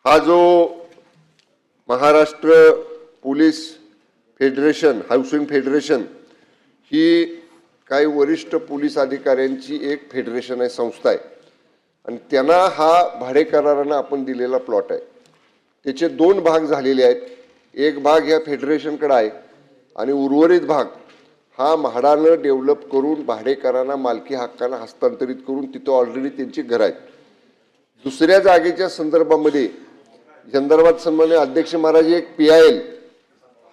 हा जो Maharashtra police federation housing federation ही काही वरिष्ठ पोलीस अधिकाऱ्यांची एक फेडरेशन आहे, संस्था आहे आणि त्यांना हा भाडे कराराने आपण दिलेला प्लॉट आहे। त्याचे दोन भाग झालेले आहेत। एक भाग या फेडरेशनकडे आहे आणि उर्वरित भाग हा म्हाडानं डेव्हलप करून भाडेकरांना मालकी हक्काने हस्तांतरित करून तिथे ऑलरेडी त्यांची घर आहेत। दुसऱ्या जागेच्या संदर्भामध्ये सन्माननीय अध्यक्ष महाराज एक PIL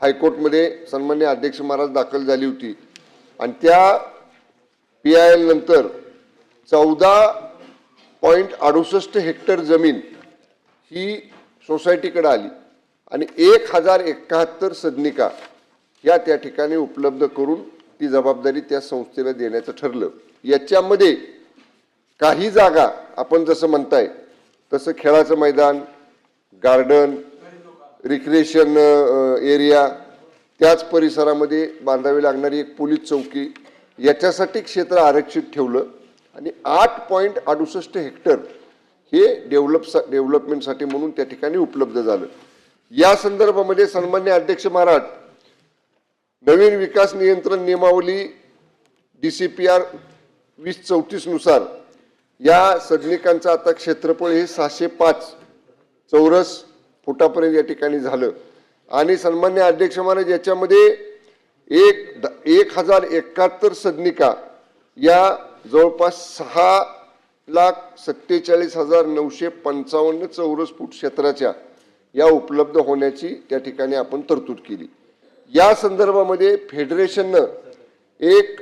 हायकोर्टमध्ये सन्माननीय अध्यक्ष महाराज दाखल झाली होती आणि त्या PIL नंतर 14.68 हेक्टर जमीन ही सोसायटीकडे आली आणि 1071 सदनिका या त्या ठिकाणी उपलब्ध करून ती जबाबदारी त्या संस्थेला देण्याचं ठरलं। याच्यामध्ये काही जागा आपण जसं म्हणताय तसं खेळाचं मैदान, गार्डन, रिक्रिएशन एरिया, त्याच परिसरामध्ये बांधावी लागणारी एक पोलीस चौकी याच्यासाठी क्षेत्र आरक्षित ठेवलं आणि 8.68 हेक्टर हे डेव्हलपमेंटसाठी म्हणून त्या ठिकाणी उपलब्ध झालं। या संदर्भामध्ये सन्माननीय अध्यक्ष महाराज नवीन विकास नियंत्रण नियमावली DCPR 2034 नुसार या सदनिकांचं आता क्षेत्रफळ हे 605 चौरस फुटापर्यंत या ठिकाणी झालं आणि सन्माननीय अध्यक्ष महाराज याच्यामध्ये 1071 सदनिका या जवळपास 6,47,955 चौरस फूट क्षेत्राच्या या उपलब्ध होण्याची त्या ठिकाणी आपण तरतूद केली। या संदर्भामध्ये फेडरेशननं एक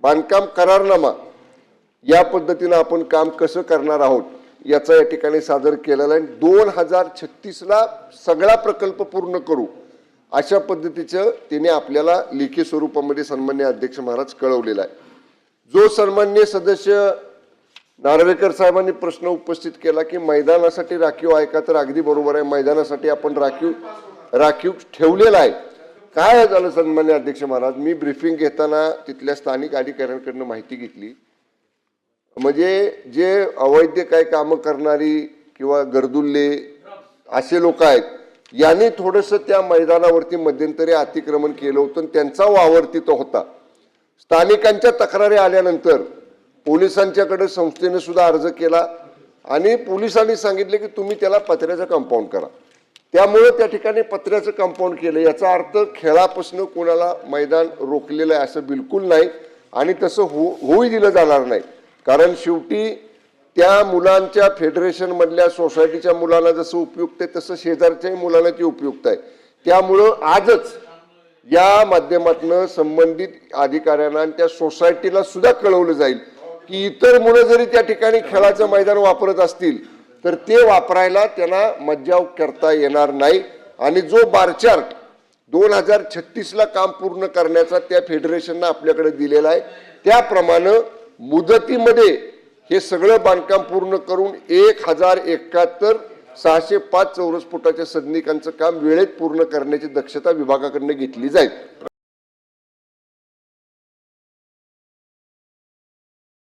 बांधकाम करारनामा या पद्धतीने आपण काम कसं करणार आहोत याचा या ठिकाणी सादर केलेला आहे। 2036 ला सगळा प्रकल्प पूर्ण करू अशा पद्धतीचं त्याने आपल्याला लेखी स्वरूपामध्ये सन्माननीय अध्यक्ष महाराज कळवलेला आहे। जो सन्माननीय सदस्य नार्वेकर साहेबांनी प्रश्न उपस्थित केला की मैदानासाठी राखीव आहे का, तर अगदी बरोबर आहे, मैदानासाठी आपण राखीव ठेवलेला आहे। काय झालं सन्माननीय अध्यक्ष महाराज, मी ब्रीफिंग घेताना तिथल्या स्थानिक अधिकाऱ्यांकडून माहिती घेतली, म्हणजे जे अवैध काय कामं करणारी किंवा गरदुल्ले असे लोक आहेत यांनी थोडंसं त्या मैदानावरती मध्यंतरी अतिक्रमण केलं होतं, त्यांचा वावर तिथं होता। स्थानिकांच्या तक्रारी आल्यानंतर पोलिसांच्याकडे संस्थेने सुद्धा अर्ज केला आणि पोलिसांनी सांगितले की तुम्ही त्याला पत्र्याचं कंपाऊंड करा। त्यामुळे त्या ठिकाणी पत्र्याचं कंपाऊंड केलं। याचा अर्थ खेळापासून कोणाला मैदान रोखलेलं आहे असं बिलकुल नाही आणि तसं होऊ दिलं जाणार नाही, कारण शेवटी त्या मुलांच्या फेडरेशन मधल्या सोसायटीच्या मुलांना जसं उपयुक्त आहे तसं शेजारच्याही मुलांना ते उपयुक्त आहे। त्यामुळं आजच या माध्यमातून संबंधित अधिकाऱ्यांना आणि त्या सोसायटीला सुद्धा कळवलं जाईल की इतर मुलं जरी त्या ठिकाणी खेळाचं मैदान वापरत असतील तर ते वापरायला त्यांना मज्जाव करता येणार नाही आणि जो बार चार्ट 2036 ला काम पूर्ण करण्याचा त्या फेडरेशनने आपल्याकडे दिलेला आहे त्याप्रमाणे मुदतीमध्ये हे सगळं बांधकाम पूर्ण करून 1071 605 चौरस फुटाच्या सदनिकांचं काम वेळेत पूर्ण करण्याची दक्षता विभागाकडून घेतली जाईल।